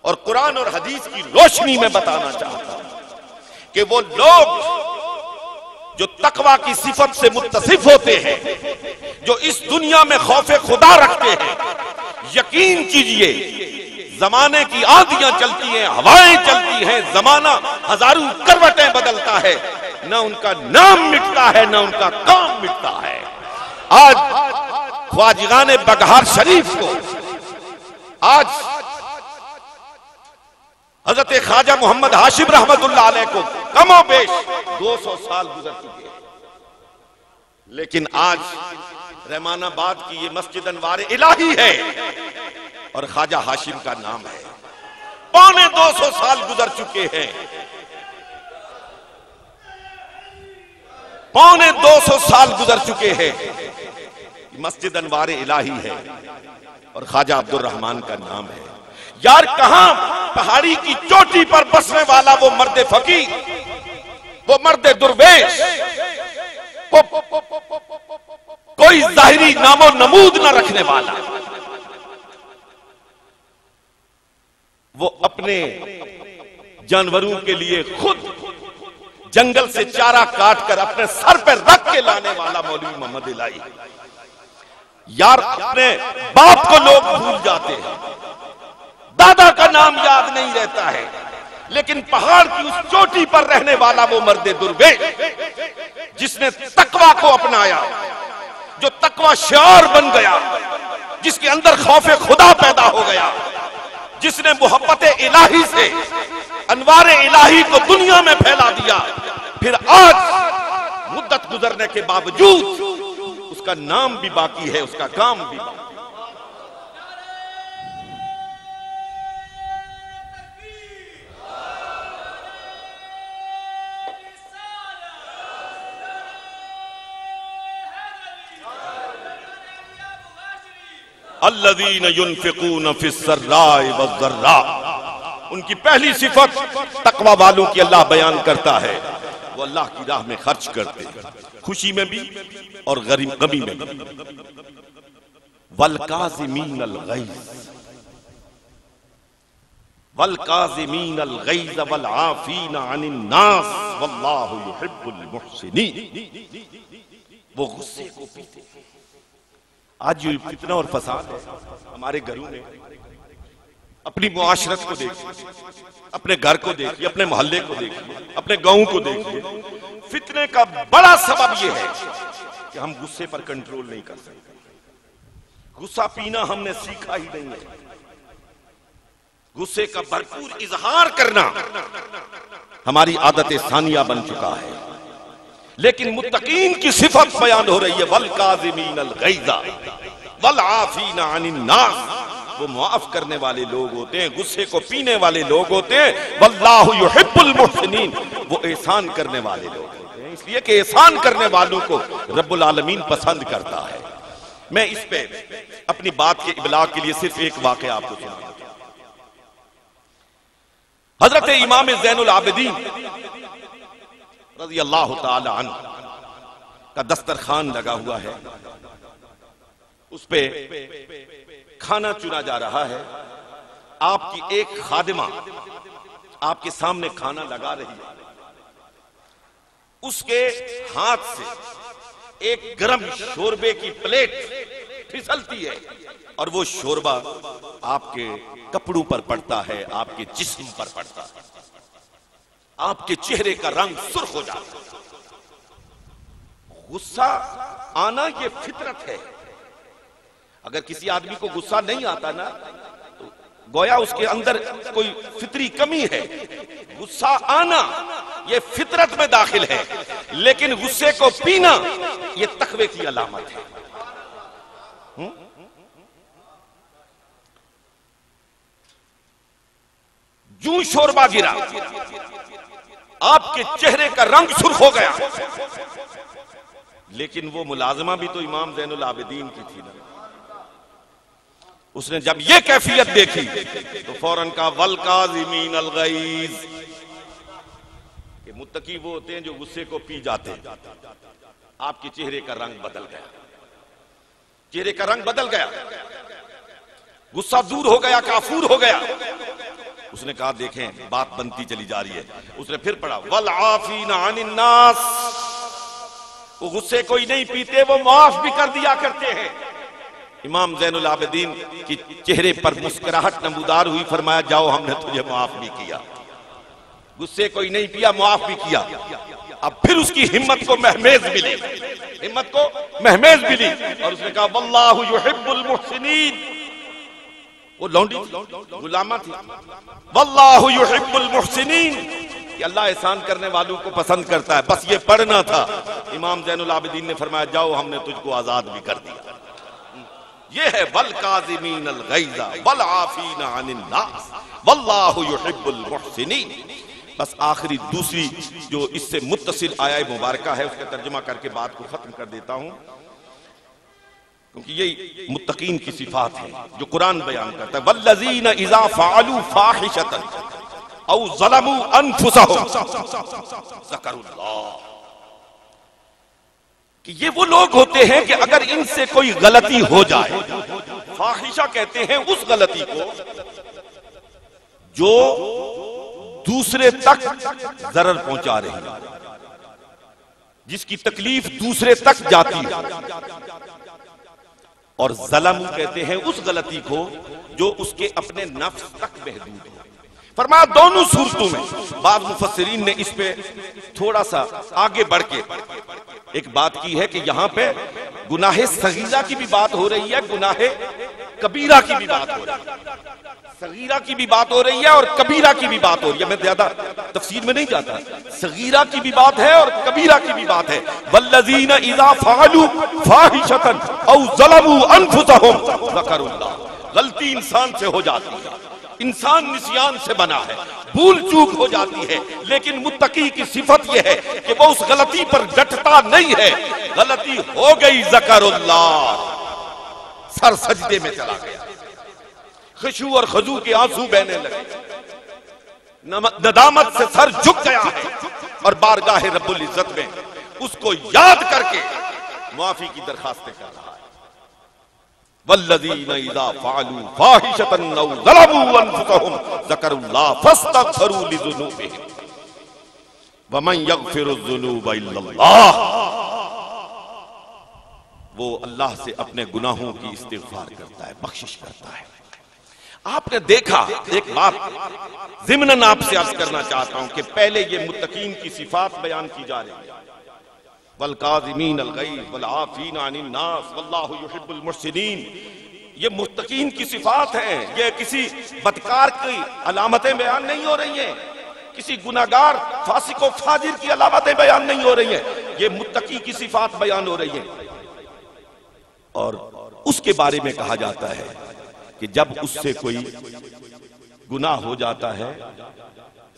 और कुरान और हदीस की रोशनी में बताना चाहता हूं कि वो लोग जो तकवा की सिफत से मुत्तसिफ होते हैं, जो इस दुनिया में खौफे खुदा रखते हैं, यकीन कीजिए जमाने की आंधियां चलती हैं, हवाएं चलती हैं, जमाना हजारों करवटें बदलता है, ना उनका नाम मिटता है ना उनका काम मिटता है। आज ख्वाजगान बगहार शरीफ को, आज हजरत ख्वाजा मोहम्मद हाशिम रहमतुल्लाह अलैह को कमोबेश 200 साल गुजर चुके हैं, लेकिन आज रहमानाबाद की ये मस्जिद अनवार इलाही है और ख्वाजा हाशिम का नाम है। 250 साल गुजर चुके हैं, 250 साल गुजर चुके हैं। मस्जिद अनवार इलाही है और ख्वाजा अब्दुल रहमान का नाम है। यार कहां पहाड़ी की चोटी पर बसने वाला वो मर्द फकीर, वो मर्द दुर्वेश, वो कोई जाहिरी नामो नमूद न रखने वाला, वो अपने जानवरों के लिए खुद जंगल से चारा काट कर अपने सर पर रख के लाने वाला मौलवी मोहम्मद इलाही। यार अपने बाप को लोग भूल जाते हैं, दादा का नाम याद नहीं रहता है, लेकिन पहाड़ की उस चोटी पर रहने वाला वो मर्द दुर्वेश जिसने तकवा को अपनाया, जो तकवा शिआर बन गया, जिसके अंदर खौफे खुदा पैदा हो गया, जिसने मोहब्बत इलाही से अनवार इलाही को दुनिया में फैला दिया। फिर आज मुद्दत गुजरने के बावजूद उसका नाम भी बाकी है, उसका काम भी बाकी है। अल्लज़ीन युनफ़िक़ून फ़िस्सर्राइ वज़्ज़र्रा, उनकी पहली सिफत तकवा वालों की अल्लाह बयान करता है। वो अल्लाह की राह में खर्च करते हैं, खुशी में भी और गमी में भी। वल काज़िमीनल गैज़ वल काज़िमीनल गैज़ वल आफ़ीना अनिन नास वल्लाहु युहिब्बुल मुहसिनीन। वो गुस्से को पीते हैं। आज जो फितना और फसाद है हमारे घरों में, अपनी मुआशरत को देखिए, अपने घर को देखिए, अपने मोहल्ले को देखिए, अपने गांव को देखिए। फितने का बड़ा सबब यह है कि हम गुस्से पर कंट्रोल नहीं कर सकते। गुस्सा पीना हमने सीखा ही नहीं है। गुस्से का भरपूर इजहार करना हमारी आदत सानिया बन चुका है। लेकिन मुत्तकीन की सिफत बयान हो रही है, वल काज़िमीनल गैज़ा वल आफ़ीना अनिन नास। वो मुआफ करने वाले लोग होते हैं, गुस्से को पीने वाले लोग होते हैं। वल्लाहु युहिब्बुल मुहसिनीन, वो एहसान करने वाले लोग होते हैं। इसलिए कि एहसान करने वालों को रब्बुल आलमीन पसंद करता है। मैं इस पे अपनी बात के इबलाग के लिए सिर्फ एक वाक़या आपको सुनाऊंगा। हजरत इमाम ज़ैनुल आबिदीन रज़ी अल्लाह ताला अन्हु का दस्तरखान लगा हुआ है, उस पे खाना चुना जा रहा है। आपकी एक खादिमा आपके सामने खाना लगा रही है, उसके हाथ से एक गरम शोरबे की प्लेट फिसलती है और वो शोरबा आपके कपड़ों पर पड़ता है, आपके जिस्म पर पड़ता है, आपके चेहरे का रंग सुर्ख हो जाता है। गुस्सा आना ये फितरत है। अगर किसी आदमी को गुस्सा नहीं आता ना, तो गोया उसके अंदर कोई फितरी कमी है। गुस्सा आना ये फितरत में दाखिल है, लेकिन गुस्से को पीना ये तकवे की अलामत है। जूं शोरबा गिरा, आपके चेहरे का रंग सुर्ख हो गया। लेकिन वो मुलाजमा भी तो इमाम ज़ैनुल आबिदीन की थी ना। उसने जब ये कैफियत देखी तो फौरन कहा वल काज़िमीनल गैज़, कि मुत्तकी वो होते हैं जो गुस्से को पी जाते हैं। आपके चेहरे का रंग बदल गया, चेहरे का रंग बदल गया, गुस्सा दूर हो गया, काफूर हो गया। उसने कहा देखें बात बनती चली जा रही है। उसने फिर पढ़ा वल आफ़ीना अनिन नास, वो गुस्से को ही नहीं पीते, वो माफ भी कर दिया करते हैं। इमाम ज़ैनुल आबिदीन की चेहरे पर मुस्कुराहट नमूदार हुई, फरमाया जाओ हमने तुझे माफ भी किया। गुस्से को ही नहीं पिया, माफ भी किया। अब फिर उसकी हिम्मत को महमेज मिली, हिम्मत को महमेज मिली और उसने कहा वल्लाहु युहिब्बुल मुहसिनीन। वो लौंडी गुलामा थी। वल्लाहु युहिब्बुल मुहसिनीन, कि अल्लाह एहसान करने वालों को पसंद करता है, बस ये पढ़ना था। इमाम ज़ैनुल आबिदीन ने फरमाया जाओ हमने तुझको आजाद भी कर दिया। ये है वल काज़िमीन अल गैज़ा वल आफीना अनिन नास वल्लाहु युहिब्बुल मुहसिनीन। बस आखिरी दूसरी जो इससे मुत्तसिल आया मुबारका है उसका तर्जुमा करके बात को खत्म कर देता हूं, क्योंकि ये मुत्तकीन की सिफात है जो कुरान बयान करता है। वल्लज़ीना इज़ा फ़अलू फ़ाहिशतन औ ज़लमू अनफुसहुम ज़करुल्लाह, कि ये वो लोग होते हैं कि अगर इनसे कोई गलती हो जाए, फाहिशा कहते हैं उस गलती को जो दूसरे तक जरर पहुंचा रही है, जिसकी तकलीफ दूसरे तक जाती है, और ज़लम कहते हैं उस गलती को जो उसके अपने नफ्स तक महदूद है। फरमाया दोनों सूरतों में बाद मुफस्सिरीन ने इस पे थोड़ा सा आगे बढ़ के एक बात की है कि यहां पे गुनाहे सगीरा की भी बात हो रही है, गुनाहे कबीरा की भी बात हो रही है, सगीरा की भी बात हो रही है और कबीरा की भी बात हो रही है। मैं ज्यादा तफसीर में नहीं जाता, सगीरा की भी बात है और कबीरा की भी बात है। वल्लज़ीना इज़ा फ़अलू फ़ाहिशतन औ ज़लमू अनफुसहुम ज़करुल्लाह, गलती इंसान से हो जाती है, इंसान निस्यान से बना है, भूल चूक हो जाती है, लेकिन मुत्तकी की सिफत यह है कि वो उस गलती पर डटता नहीं है। गलती हो गई ज़करुल्लाह, सर सजदे में चला गया, खुशू और खजू के आंसू बहने लगे, नदामत से सर झुक गया है और बारगाह रब्बुल इज्जत में उसको याद करके माफी की दरखास्तें कर रहा है। वल्लज़ीना इज़ा फ़अलू फ़ाहिशतन औ ज़लमू अनफुसहुम ज़करुल्लाह फ़स्तग़फ़रू लिज़ुनूबिहिम वमन यग़फ़िरुज़्ज़ुनूब इल्लल्लाह, वो अल्लाह से अपने गुनाहों की इस्तिग़फ़ार करता है, बख्शिश करता है। आपने देखा, एक बात ज़िम्नन आपसे अर्ज़ करना चाहता हूं कि पहले ये मुत्तकीन की सिफात बयान की जा रही है, वल काज़िमीन अल गैज़ वल आफ़ीना अनिन नास वल्लाहु युहिब्बुल मुहसिनीन। ये मुत्तकीन की सिफात है, ये किसी बदकार की अलामतें बयान नहीं हो रही हैं, किसी गुनाहगार फासिक व फाजिर की अलामतें बयान नहीं हो रही हैं, ये मुत्तकी की सिफात बयान हो रही है। और उसके बारे में कहा जाता है कि जब उससे कोई गुनाह हो जाता है,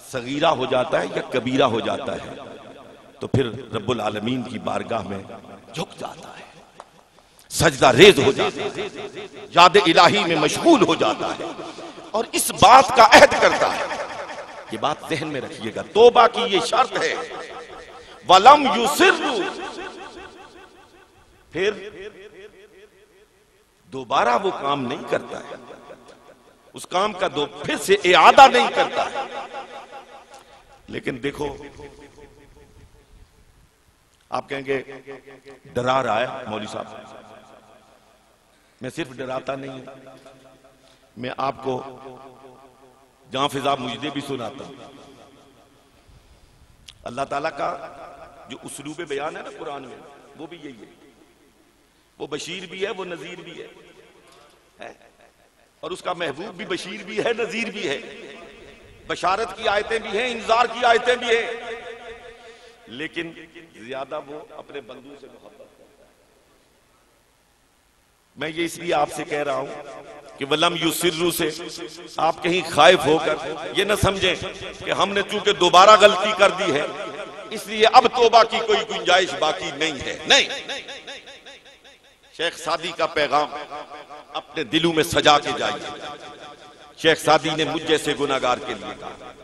सगीरा हो जाता है या कबीरा हो जाता है, तो फिर रब्बुल आलमीन की बारगाह में झुक जाता है, सजदा रेज हो जाता है, याद इलाही में मशगूल हो जाता है और इस बात का अहद करता है। ये बात ज़हन में रखिएगा, तौबा की ये शर्त है, वलम युसिर्रु, फिर दोबारा वो काम नहीं करता है, उस काम का फिर से इआदा नहीं करता है। लेकिन देखो, आप कहेंगे डरा रहा है मौलवी साहब, मैं सिर्फ डराता नहीं हूं, मैं आपको जहां फिजा मुजदे भी सुनाता हूं। अल्लाह ताला का जो उसलूब बयान है ना कुरान में, वो भी यही है, वो बशीर भी है, वो नजीर भी है, और उसका महबूब भी बशीर भी है, नजीर भी है, बशारत की आयतें भी हैं, इंजार की आयतें भी हैं, लेकिन ज्यादा वो अपने बंदू से मोहब्बत करता है। मैं ये इसलिए आपसे कह रहा हूं कि वलम युसिर्रु से आप कहीं खाइफ होकर ये न समझें कि हमने चूंकि दोबारा गलती कर दी है इसलिए अब तौबा की कोई गुंजाइश बाकी नहीं है। नहीं, शेख सादी का पैगाम अपने दिलों में सजा के जाइए। शेख सादी ने मुझ जैसे गुनाहगार के लिए कहा,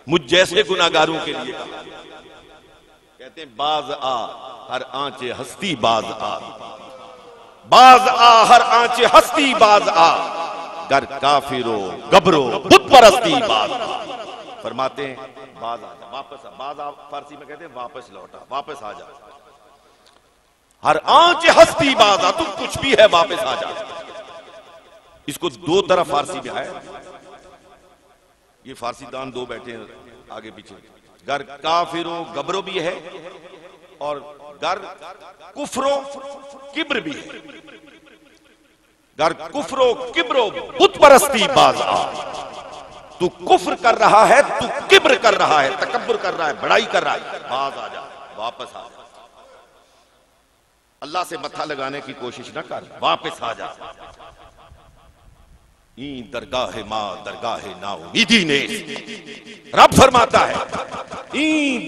मुझ जैसे गुनाहगारों के लिए कहा, कहते हैं बाज आ हर आंचे हस्ती बाज आ, बाज आ हर आंचे हस्ती बाज आ, गर काफिरो गबरो बुत परस्ती बाज आ। फरमाते हैं बाज आ जा, वापस आ, बाज आ फारसी में कहते हैं वापस लौटा, वापस आ जा, हर आंच हस्ती बाज आ, तुम कुछ भी है वापस आ जा। इसको दो तरफ फारसी में है, ये फारसी दान दो बैठे हैं आगे पीछे, गर काफिरो गबरो भी है और गर कुफरो किब्र भी है, गर कुफरो किब्रो बुत परस्ती बाज आ, तू कुफ्र कर रहा है, तू किब्र कर रहा है, तकब्बुर कर रहा है, बड़ाई कर रहा है, बाज आ जा, वापस आ जा। अल्लाह से मत्था लगाने की कोशिश ना कर, वापस आ जा। दरगाह मां दरगाह ना उम्मीदी ने, रब फरमाता है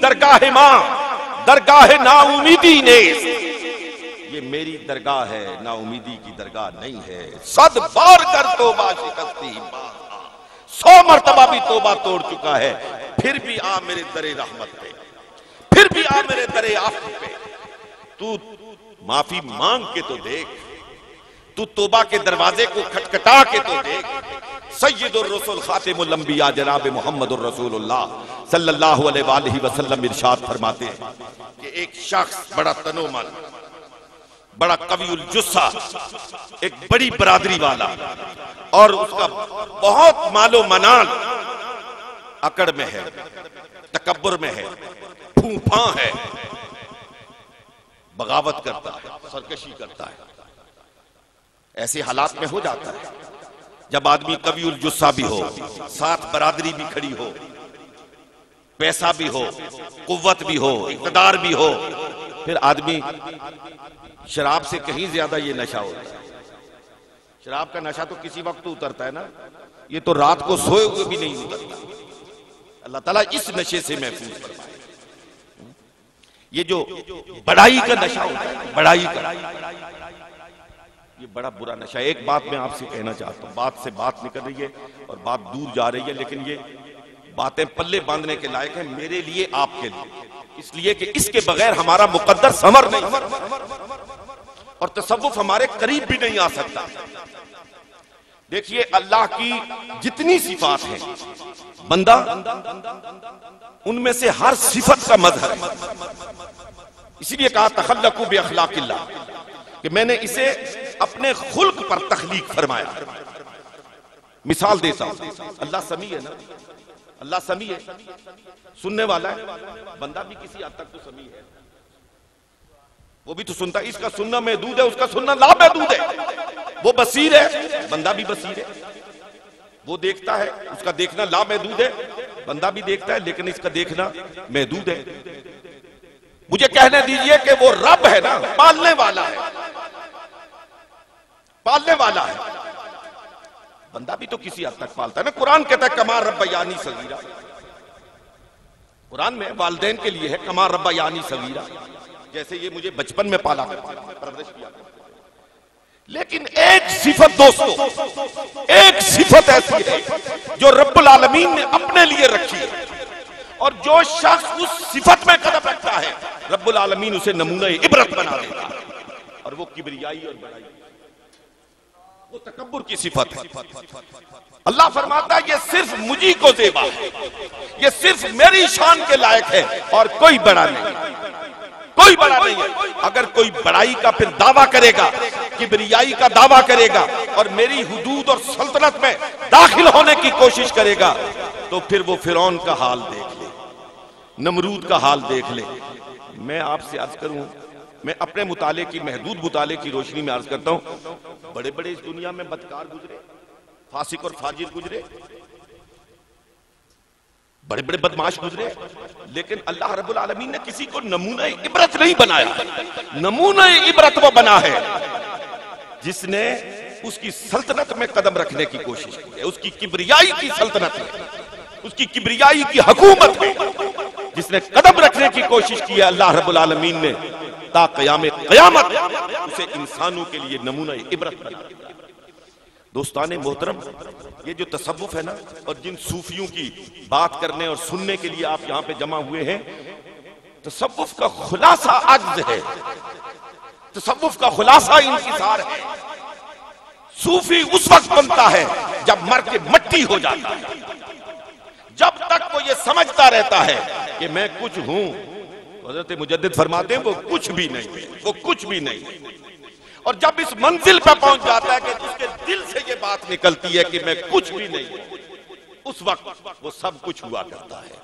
दरगाह मां दरगाह ना उम्मीदी ने, ये मेरी दरगाह है, ना उम्मीदी की दरगाह नहीं है। 100 बार कर तौबा शिकस्ती, 100 मर्तबा भी तौबा तोड़ चुका है, फिर भी आ मेरे दरे रहमत पे, फिर भी आ मेरे दरे आफ पे। तू माफी मांग के तो देख, तू तौबा के दरवाजे को खटखटा के तो देख। सय्यदुर रसूल खातिमुल अंबिया जनाब मुहम्मदुर रसूलुल्लाह सल्लल्लाहु अलैहि वसल्लम इरशाद फरमाते हैं कि एक शख्स बड़ा तनोमन, बड़ा कवियुल जुस्सा, एक बड़ी बरादरी वाला, और उसका बहुत मालो मनाल अकड़ में है, तकब्बुर में है, फूफा है, बगावत करता है, सरकशी करता है। ऐसे हालात में हो जाता है जब आदमी कवियुल जुस्सा भी हो, साथ बरादरी भी खड़ी हो, पैसा भी हो, कुव्वत भी हो, इक़्तिदार भी हो, फिर आदमी शराब से कहीं ज्यादा ये नशा होता है। शराब का नशा तो किसी वक्त उतरता है ना, ये तो रात को सोए हुए भी नहीं उतरता। अल्लाह ताला इस नशे से महफूज फरमाए। ये जो बड़ाई का नशा होता है, बड़ाई का, ये बड़ा बुरा नशा है। एक बात मैं आपसे कहना चाहता हूं, बात से बात निकल रही है और बात दूर जा रही है, लेकिन ये बातें पल्ले बांधने के लायक है मेरे लिए, आपके लिए, इसलिए कि इसके बगैर हमारा मुकद्दर समर नहीं और तसव्वुफ हमारे करीब भी नहीं आ सकता। देखिए, अल्लाह की जितनी सिफात हैं, बंदा उनमें से हर सिफत का मजहर है। इसीलिए कहा तखल्लकू बि अखलाकिल्लाह, कि मैंने इसे अपने खुल्क पर तख्लीक फरमाया। मिसाल देता हूं, अल्लाह समी है ना, अल्लाह समी है, सुनने वाला है, बंदा भी किसी हद तक तो समी है, वो भी तो सुनता है। इसका सुनना महदूद है, उसका सुनना लामहदूद है। वो बसीर है, बंदा भी बसीर है। वो देखता है, उसका देखना लामहदूद है, बंदा भी देखता है, लेकिन इसका देखना महदूद है। मुझे कहने दीजिए कि वो रब है ना, पालने वाला है, पालने वाला है, बंदा भी तो किसी हद तक पालता है ना। कुरान कहता है कमा रब्बयानी सगीरा, कुरान में वालिदैन के लिए है कमा रब्बयानी सगीरा, जैसे ये मुझे बचपन में पाला, परवरिश किया। लेकिन एक सिफत दोस्तों, एक सिफत ऐसी है जो रब्बुल आलमीन ने अपने लिए रखी है, और जो शख्स उस सिफत में कदम रखता है रब्बुल आलमीन उसे नमूना इबरत बना देता है, और वो किबरियाई और बड़ाई, वो तकब्बुर की सिफत है। अल्लाह फरमाता है ये सिर्फ मुझी को ज़ेबा है, ये सिर्फ मेरी शान के लायक है और कोई बड़ा नहीं, कोई बड़ा नहीं है। अगर कोई बड़ाई का फिर दावा करेगा, किबरियाई का दावा करेगा और मेरी हुदूद और सल्तनत में दाखिल होने की कोशिश करेगा, तो फिर वो फिरौन का हाल देख ले, नमरूद का हाल देख ले। मैं आपसे अर्ज करूं, मैं अपने मुताले की, महदूद मुताले की रोशनी में अर्ज करता हूं, बड़े बड़े इस दुनिया में बदकार गुजरे, फासिक और फाजिर गुजरे, बड़े बड़े बदमाश गुजरे, लेकिन अल्लाह रब्बुल आलमीन ने किसी को नमूना इबरत नहीं बनाया। नमूना इबरत वो बना है जिसने उसकी सल्तनत में कदम रखने की कोशिश की है, उसकी किबरियाई की सल्तनत में, उसकी किबरियाई की हुकूमत में जिसने कदम रखने की कोशिश की है, अल्लाह रब्बुल आलमीन ने ता क़यामत उसे इंसानों के लिए नमूना इबरत बना दिया। दोस्ताने मोहतरम, ये जो तसव्वुफ है ना, और जिन सूफियों की बात करने और सुनने के लिए आप यहां पे जमा हुए हैं, तसव्वुफ का खुलासा अज्ज है, तसव्वुफ का खुलासा इंकिसार है। सूफी उस वक्त बनता है जब मर के मट्टी हो जाता है। जब तक वो ये समझता रहता है कि मैं कुछ हूं, हज़रत मुजद्दिद फरमाते हैं वो कुछ भी नहीं, वो कुछ भी नहीं। और जब इस मंजिल पर पहुंच जाता है कि उसके दिल से ये बात निकलती है कि मैं कुछ भी नहीं, उस वक्त वो सब कुछ हुआ करता है।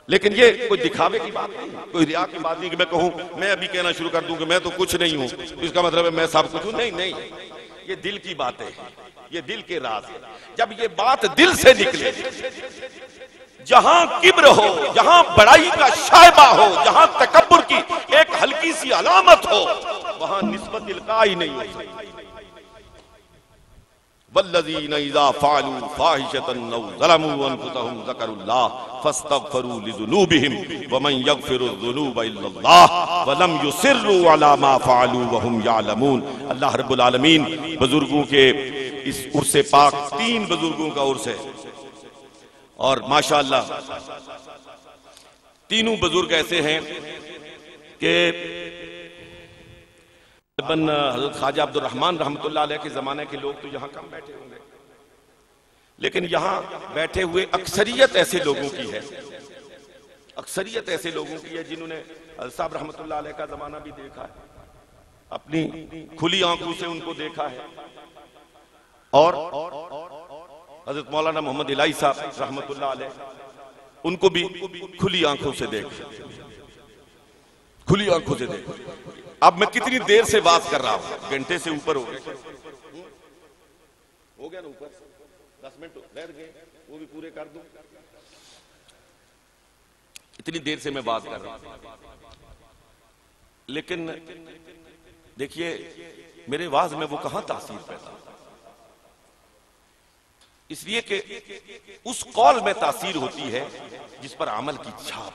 लेकिन ये कोई दिखावे की बात नहीं, कोई रिया की बात नहीं कि मैं कहूं, मैं अभी कहना शुरू कर दूं कि मैं तो कुछ नहीं हूं, इसका मतलब है मैं सब कुछ हूं। नहीं नहीं, ये दिल की बातें हैं, ये दिल के राज है। जब ये बात दिल से निकले, जहां किब्र हो, जहां बड़ाई का शायबा हो, जहां तकब्बुर की एक हल्की सी अलामत हो, वहां निस्बत इल्का ही नहीं हो सकती। वल्लज़ीना इज़ा फ़अलू फ़ाहिशतन औ ज़लमू अनफुसहुम ज़करुल्लाह फ़स्तग़फ़रू लिज़ुनूबिहिम वमन यग़फ़िरुज़्ज़ुनूब इल्लल्लाह वलम युसिर्रू अला मा फ़अलू वहुम यअलमून। अल्लाह रब्बुल आलमीन बुजुर्गों के इस उर्स पाक, 3 बुजुर्गों का उर्स है और माशाअल्लाह तीनों बुजुर्ग ऐसे हैं कि हज़रत ख्वाजा अब्दुल रहमान रहमतुल्लाह अलैह के ज़माने के लोग तो यहाँ कम बैठे होंगे, लेकिन यहाँ बैठे हुए अक्सरियत ऐसे लोगों की है, अक्सरियत ऐसे लोगों की है जिन्होंने हज़रत साहब रहमतुल्लाह अलैह का ज़माना भी देखा है, अपनी खुली आंखों से उनको देखा है, और हज़रत मौलाना मोहम्मद इलाही साहब रहमतुल्लाह अलैह उनको भी खुली आंखों से देखा, खुली आंखों से देखा। अब मैं कितनी देर से बात कर रहा हूं, घंटे से ऊपर हो गया ना, ऊपर 10 मिनट रह गए, वो भी पूरे कर दूं। इतनी देर से मैं बात कर रहा हूं, लेकिन देखिए मेरे वाज में वो कहां तासीर पैदा, इसलिए कि उस कौल में तासीर होती है जिस पर अमल की छाप।